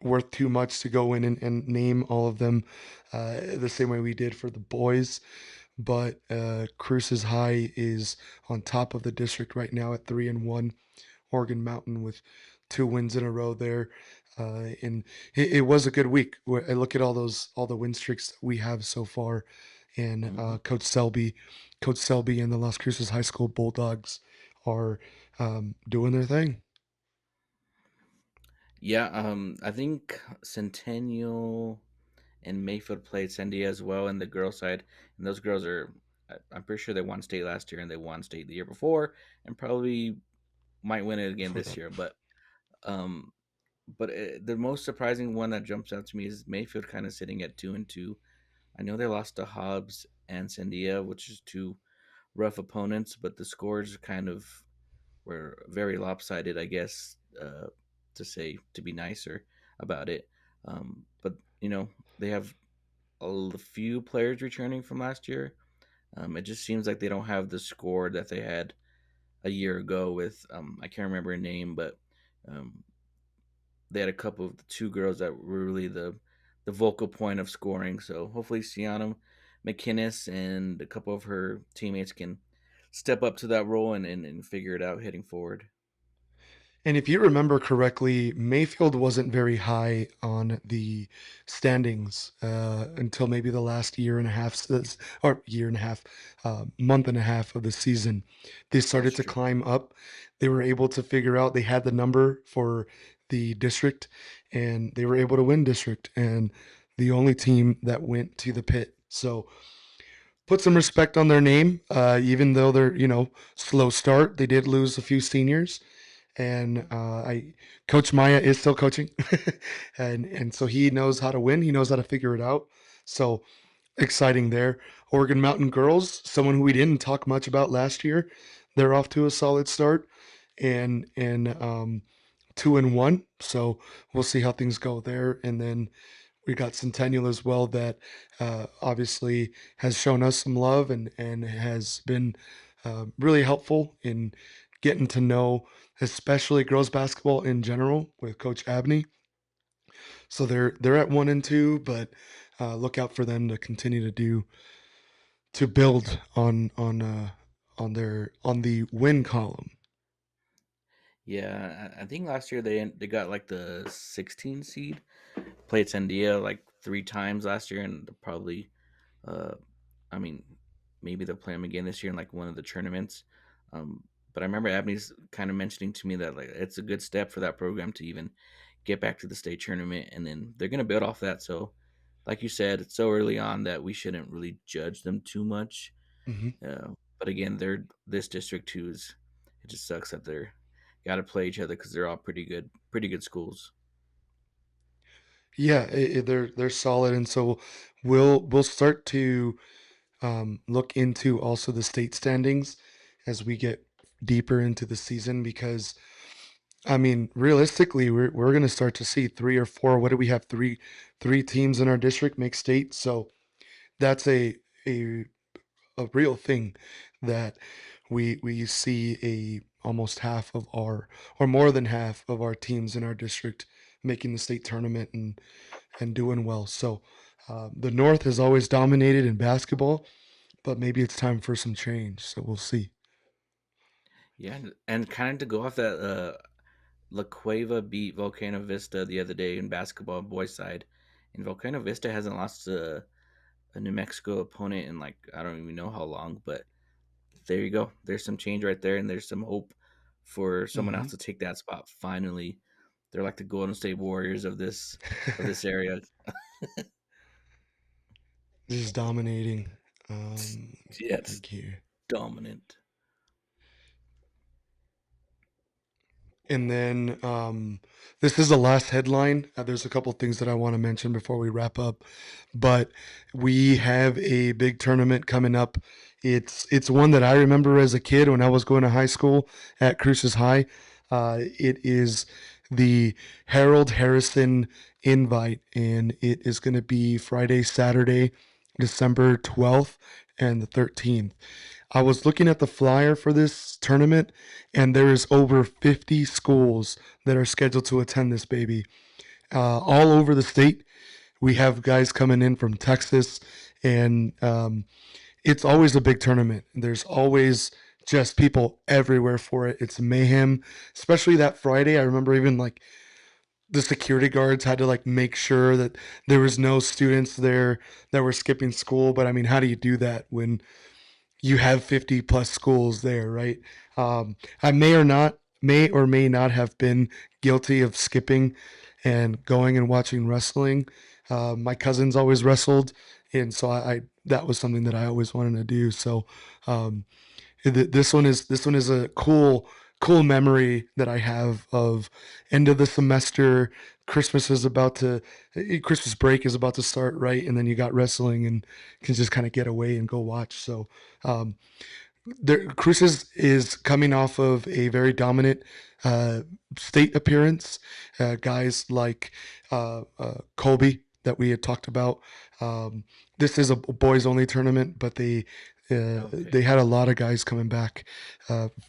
worth too much to go in and name all of them the same way we did for the boys. But Cruces High is on top of the district right now at 3-1. Oregon Mountain with 2 wins in a row there. And it was a good week. I look at all the win streaks that we have so far, and Mhm. Coach Selby, and the Las Cruces High School Bulldogs are doing their thing. Yeah, I think Centennial and Mayfield played Sandia as well in the girls' side, and those girls are. I'm pretty sure they won state last year and they won state the year before, and probably might win it again Before this that, year. Um, the most surprising one that jumps out to me is Mayfield kind of sitting at 2-2. I know they lost to Hobbs and Sandia, which is two rough opponents, but the scores kind of were very lopsided, I guess, to be nicer about it. But they have few players returning from last year. It just seems like they don't have the score that they had a year ago with I can't remember her name, but um, they had a couple of the two girls that were really the vocal point of scoring. So hopefully Sienna McInnes and a couple of her teammates can step up to that role and figure it out heading forward. And if you remember correctly, Mayfield wasn't very high on the standings until maybe the last year and a half, or year and a half, month and a half of the season. They That's started to true. climb up. They were able to figure out they had the number for the district, and they were able to win district. And the only team that went to the pit. So put some respect on their name, even though they're slow start. They did lose a few seniors, and I Coach Maya is still coaching, and so he knows how to win. He knows how to figure it out. So exciting there. Oregon Mountain Girls, someone who we didn't talk much about last year, they're off to a solid start, and 2-1. So we'll see how things go there, and then we got Centennial as well that obviously has shown us some love and has been really helpful in getting to know, especially girls basketball in general with Coach Abney. So they're at 1-2, but look out for them to continue to build on the win column. Yeah, I think last year they got like the 16 seed. Played Sandia like three times last year, and probably, uh, I mean, maybe they'll play them again this year in like one of the tournaments. Um, but I remember Abney's kind of mentioning to me that like it's a good step for that program to even get back to the state tournament, and then they're gonna build off that. So, like you said, it's so early on that we shouldn't really judge them too much. Hmm. But again, they're this district too is it just sucks that they're got to play each other because they're all pretty good schools. Yeah, they're solid, and so we'll start to look into also the state standings as we get deeper into the season because I mean realistically we're going to start to see three or four. What do we have? Three teams in our district make state, so that's a a real thing that we see a almost half of our or more than half of our teams in our district making the state tournament and doing well. So the North has always dominated in basketball, but maybe it's time for some change. So we'll see. Yeah, and kind of to go off that, La Cueva beat Volcano Vista the other day in basketball boys side, and Volcano Vista hasn't lost a New Mexico opponent in like I don't even know how long. But there you go. There's some change right there, and there's some hope for someone else Hmm. to take that spot. Finally, they're like the Golden State Warriors of this area. Just dominating. Yeah, it's Think here. dominant. And then this is the last headline. There's a couple things that I want to mention before we wrap up, but we have a big tournament coming up. It's one that I remember as a kid when I was going to high school at Cruces High. It is the Harold Harrison Invite, and it is going to be Friday, Saturday, December 12th and the 13th. I was looking at the flyer for this tournament, and there is over 50 schools that are scheduled to attend this baby. All over the state, we have guys coming in from Texas, and it's always a big tournament. There's always just people everywhere for it. It's mayhem, especially that Friday. I remember even like the security guards had to like make sure that there was no students there that were skipping school. But I mean, how do you do that when you have 50 plus schools there, right? I may or may not have been guilty of skipping and going and watching wrestling. My cousins always wrestled, and so I that was something that I always wanted to do. So um, this one is a cool memory that I have of end of the semester. Christmas break is about to start, right? And then you got wrestling and can just kind of get away and go watch. So um, Cruces is coming off of a very dominant uh, state appearance. Guys like Colby that we had talked about. Um, this is a boys only tournament, but Okay. they had a lot of guys coming back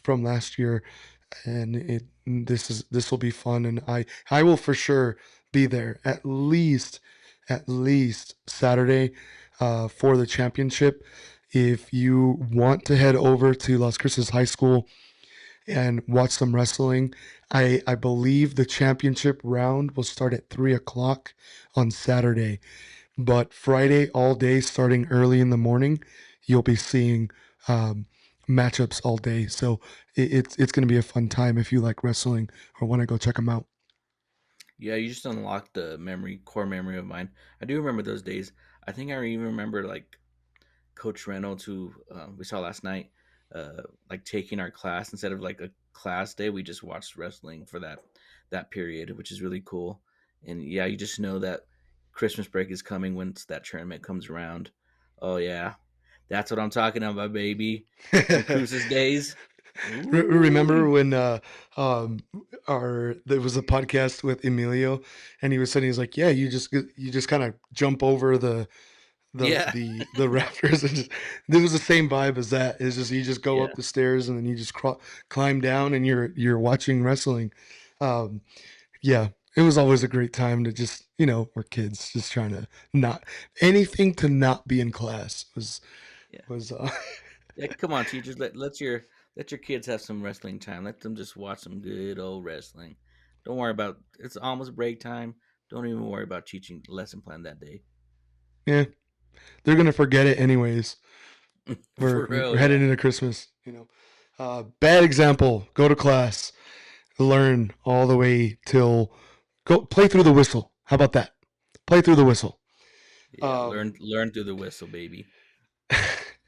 from last year, and this will be fun, and I will for sure be there at least Saturday for the championship. If you want to head over to Las Cruces High School and watch some wrestling, I believe the championship round will start at 3 o'clock on Saturday, but Friday all day, starting early in the morning, you'll be seeing um, matchups all day. So it's going to be a fun time if you like wrestling or want to go check them out. Yeah, you just unlocked the core memory of mine. I do remember those days. I think I even remember like Coach Reynolds, who we saw last night, like taking our class instead of like a class day. We just watched wrestling for that period, which is really cool. And yeah, you just know that Christmas break is coming once that tournament comes around. Oh yeah, that's what I'm talking about, baby. Them Cruises days. Remember Ooh, when um there was a podcast with Emilio, and he was saying, he's like, yeah, you just kind of jump over yeah, the rafters, and just, it was the same vibe as that. It's just you just go yeah, up the stairs and then you just climb down and you're watching wrestling. um yeah, it was always a great time to just, we're kids just trying to not anything to not be in class yeah. was Yeah, come on, teachers. Let your kids have some wrestling time. Let them just watch some good old wrestling. Don't worry about it's almost break time. Don't even worry about teaching lesson plan that day. yeah, they're gonna forget it anyways. For We're real, headed yeah. into Christmas. Bad example. Go to class, learn all the way till go play through the whistle. How about that? Play through the whistle. Yeah, Um, learn through the whistle, baby.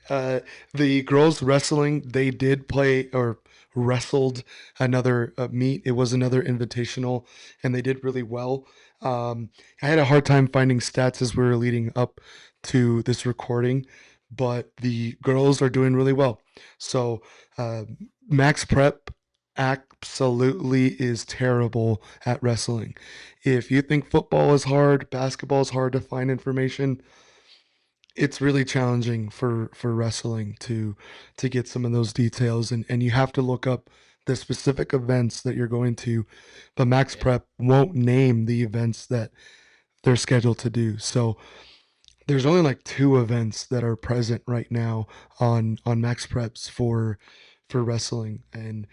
uh, the girls wrestling, they did play or wrestled another meet. It was another invitational, and they did really well. I had a hard time finding stats as we were leading up to this recording, but the girls are doing really well. So uh, Max Prep absolutely is terrible at wrestling. If you think football is hard, basketball is hard to find information, it's really challenging for wrestling to get some of those details, and you have to look up the specific events that you're going to, but Max Yeah, Prep won't name the events that they're scheduled to do. So there's only like two events that are present right now on Max Preps for wrestling, and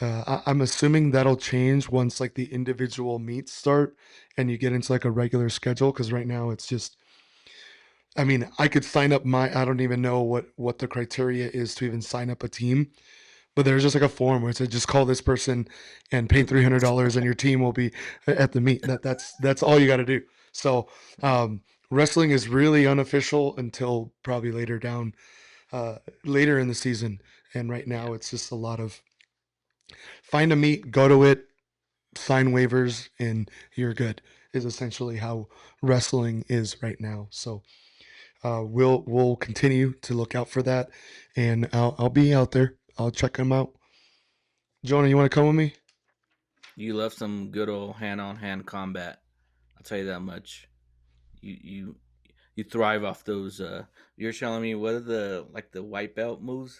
I'm assuming that'll change once like the individual meets start and you get into like a regular schedule, because right now it's just, I mean, I could sign up I don't even know what the criteria is to even sign up a team, but there's just like a form where it says just call this person and pay $300 and your team will be at the meet. That's all you got to do. So wrestling is really unofficial until probably uh, later in the season, and right yeah, now it's just a lot of find a meet, go to it, sign waivers, and you're good. Is essentially how wrestling is right now. So we'll continue to look out for that, and I'll be out there. I'll check them out. Jonah, you want to come with me? you love some good old hand-on-hand combat. I'll tell you that much. You you thrive off those. You're telling me what are the white belt moves?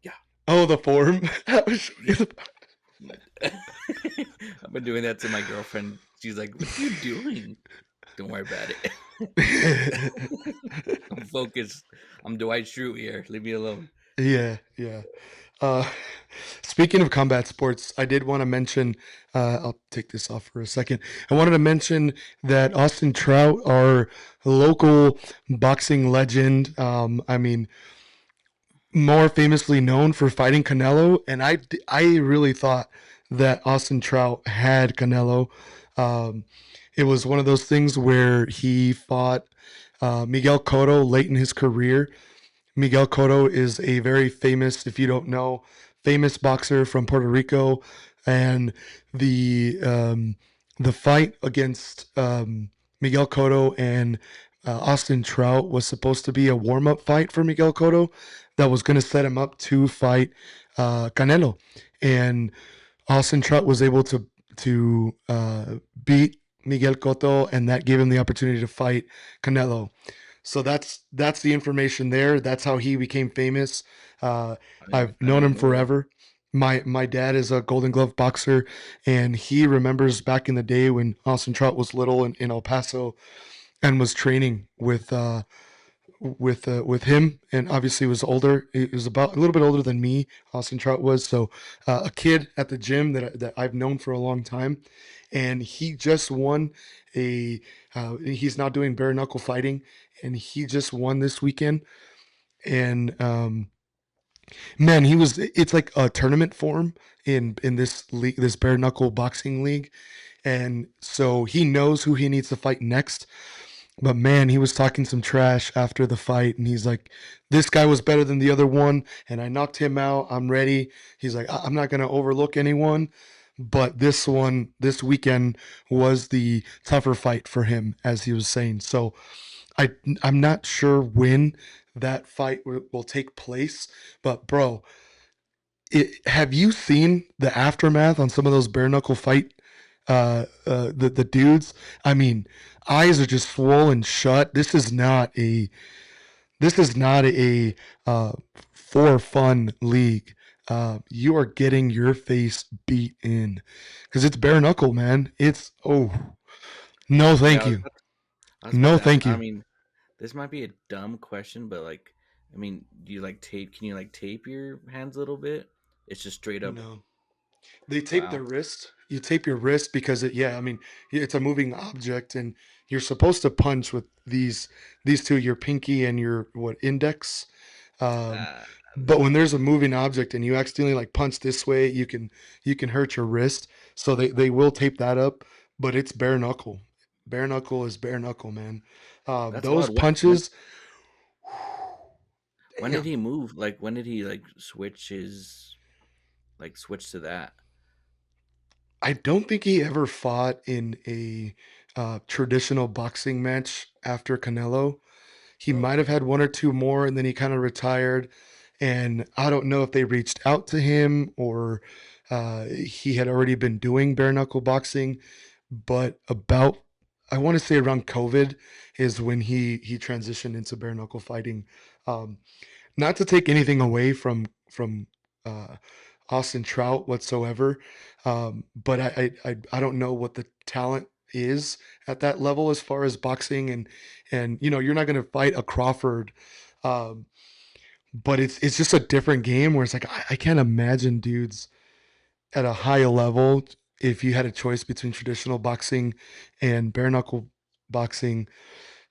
Yeah, Oh, the form. I'll show you yeah. I've been doing that to my girlfriend. She's like, "What are you doing?" Don't worry about it. I'm focused. I'm Dwight Schrute here. Leave me alone. Yeah, yeah. Uh, Speaking of combat sports, I did want to mention. I'll take this off for a second. I wanted to mention that Austin Trout, our local boxing legend. I mean, more famously known for fighting Canelo, and I really thought that Austin Trout had Canelo. Um, it was one of those things where he fought Miguel Cotto late in his career. Miguel Cotto is a very famous, if you don't know, famous boxer from Puerto Rico, and the um, the fight against Miguel Cotto and Austin Trout was supposed to be a warm up fight for Miguel Cotto that was going to set him up to fight Canelo, and Austin Trout was able to beat Miguel Cotto, and that gave him the opportunity to fight Canelo. So that's the information there. That's how he became famous. Uh, I've I known didn't him know that. forever. My dad is a Golden Glove boxer, and he remembers back in the day when Austin Trout was little in El Paso and was training with him, and obviously was older. He was about a little bit older than me. Austin Trout was so a kid at the gym that I've known for a long time, and he just won a. He's now doing bare knuckle fighting, and he just won this weekend. And man, he was. It's like a tournament for him in this league, this bare knuckle boxing league, and so he knows who he needs to fight next. But man, he was talking some trash after the fight, and he's like, "This guy was better than the other one, and I knocked him out. I'm ready." He's like, "I'm not gonna overlook anyone, but this one, this weekend, was the tougher fight for him," as he was saying. So I, I'm not sure when that fight will take place, but bro, have you seen the aftermath on some of those bare knuckle fight the dudes? I mean, eyes are just swollen shut. This is not a for fun league. You are getting your face beat in because it's bare knuckle, man. It's no, Yeah, thank you, I was about no, to ask. thank I you. mean, this might be a dumb question, but like, I mean, do you like tape? Can you like tape your hands a little bit? It's just straight up. No, they tape Wow. their wrist. You tape your wrist because I mean, it's a moving object, and you're supposed to punch with these two, your pinky and your what index. Um, Ah, but when no. there's a moving object and you accidentally like punch this way, you can hurt your wrist. So they will tape that up, but it's bare knuckle. Bare knuckle is bare knuckle, man. That's Those wild. When punches, when did damn. he move? Like, when did he like switch his switch to that? I don't think he ever fought in a traditional boxing match after Canelo. He Oh, might have had one or two more, and then he kind of retired. And I don't know if they reached out to him or he had already been doing bare knuckle boxing. But about, I want to say around COVID is when he transitioned into bare knuckle fighting. Um, Not to take anything away from uh, Austin Trout whatsoever, but I don't know what the talent is at that level as far as boxing, and you're not going to fight a Crawford, um, but it's just a different game where it's like I can't imagine dudes at a high level, if you had a choice between traditional boxing and bare knuckle boxing,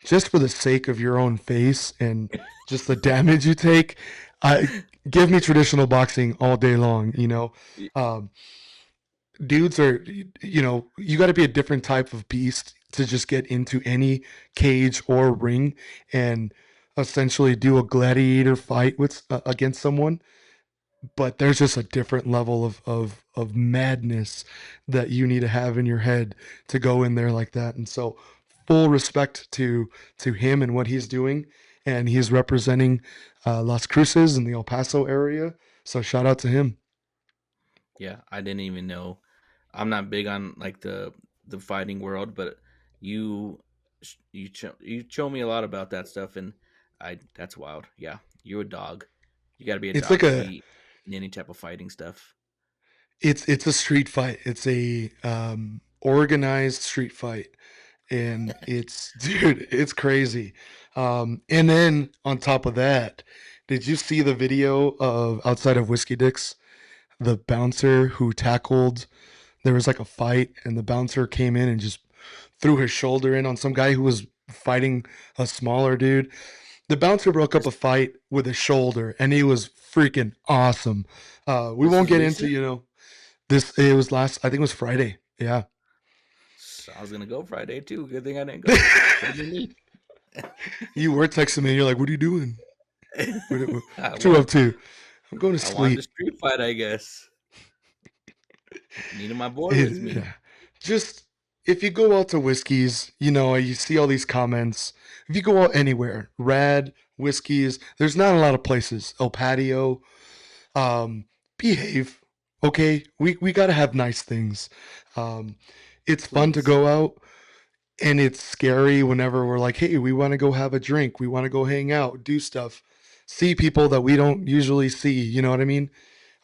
just for the sake of your own face and just the damage you take, I give me traditional boxing all day long. Y- Um, Dudes are, you got to be a different type of beast to just get into any cage or ring and essentially do a gladiator fight with against someone. But there's just a different level of madness that you need to have in your head to go in there like that. And so full respect to him and what he's doing, and he's representing Las Cruces in the El Paso area, so shout out to him. yeah, I didn't even know. I'm not big on like the fighting world, but you you show me a lot about that stuff, and I that's wild. Yeah, you're a dog. You got to be a It's like dog to a be in any type of fighting stuff. it's a street fight. It's a organized street fight, and it's dude, it's crazy. And then on top of that, did you see the video of outside of Whiskey Dicks, the bouncer who tackled? There was like a fight, and the bouncer came in and just threw his shoulder in on some guy who was fighting a smaller dude. The bouncer broke up This a fight with his shoulder, and he was freaking awesome. We this won't is get into recent. this. It was last. I think it was Friday. Yeah. I was gonna go Friday too. Good thing I didn't go. Could have been me. You were texting me. And you're like, "What are you doing? I What you up want to?" I'm going to I wanted a sleep. street fight, I guess. Needed my boy with me. Yeah. Just if you go out to Whiskey's, you see all these comments. If you go out anywhere, Rad, Whiskey's, there's not a lot of places. El Patio, um, behave. Okay, we gotta have nice things. Um, it's fun to Please. go out, and it's scary whenever we're like, hey, we want to go have a drink, we want to go hang out, do stuff, see people that we don't usually see. You know what I mean?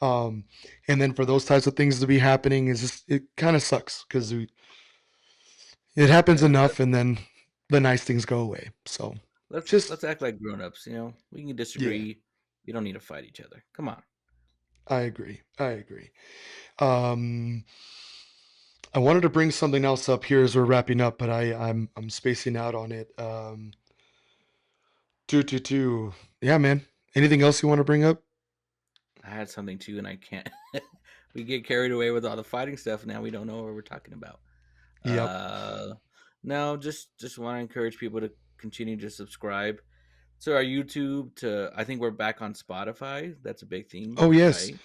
Um, and then for those types of things to be happening is just it kind of sucks because it happens Yeah, enough, and then the nice things go away. So let's just act like grown-ups, you know? We can yeah, disagree. You don't need to fight each other. Come on. I agree. I agree. Um, I wanted to bring something else up here as we're wrapping up, but I'm spacing out on it. Two. Yeah, man. Anything else you want to bring up? I had something too, and I can't. We get carried away with all the fighting stuff. Now we don't know what we're talking about. Yep. Uh, no, just want to encourage people to continue to subscribe to our YouTube. To I think we're back on Spotify. That's a big thing, Oh yes. right?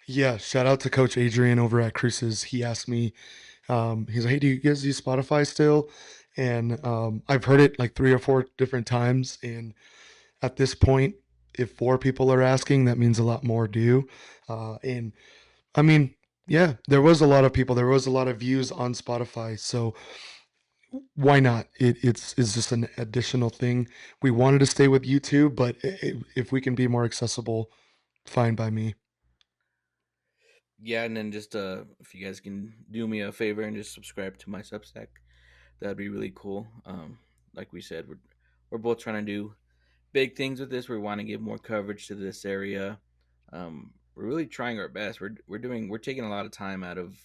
Yeah. Shout out to Coach Adrian over at Cruises. He asked me. He's like, "Hey, do you guys use Spotify still?" And I've heard it like 3 or 4 different times. And at this point, if 4 people are asking, that means a lot more do. And I mean, yeah, there was a lot of people. There was a lot of views on Spotify. So why not? It's just an additional thing. We wanted to stay with YouTube, but if we can be more accessible, fine by me. Yeah, and then just if you guys can do me a favor and just subscribe to my Substack, that'd be really cool. Like we said, we're both trying to do big things with this. We want to give more coverage to this area. We're really trying our best. We're taking a lot of time out of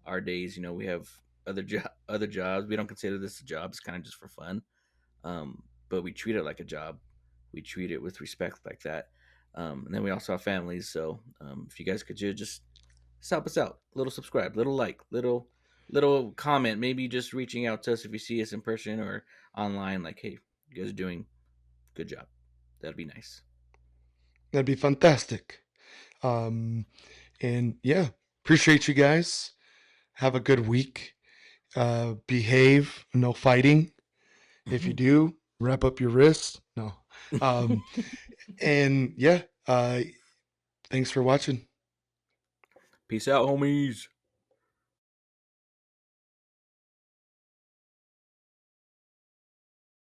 our days. You know, we have other jobs. We don't consider this a job. It's kind of just for fun. But we treat it like a job. We treat it with respect like that. And then we also have families. So if you guys could just help us out, little subscribe, little like, little comment, maybe just reaching out to us if you see us in person or online. Like, hey, you guys are doing a good job. That'd be nice. That'd be fantastic. Um, and yeah, appreciate you guys. Have a good week. Behave. No fighting. If you do, wrap up your wrist. No. Um, and yeah, thanks for watching. Peace out, homies.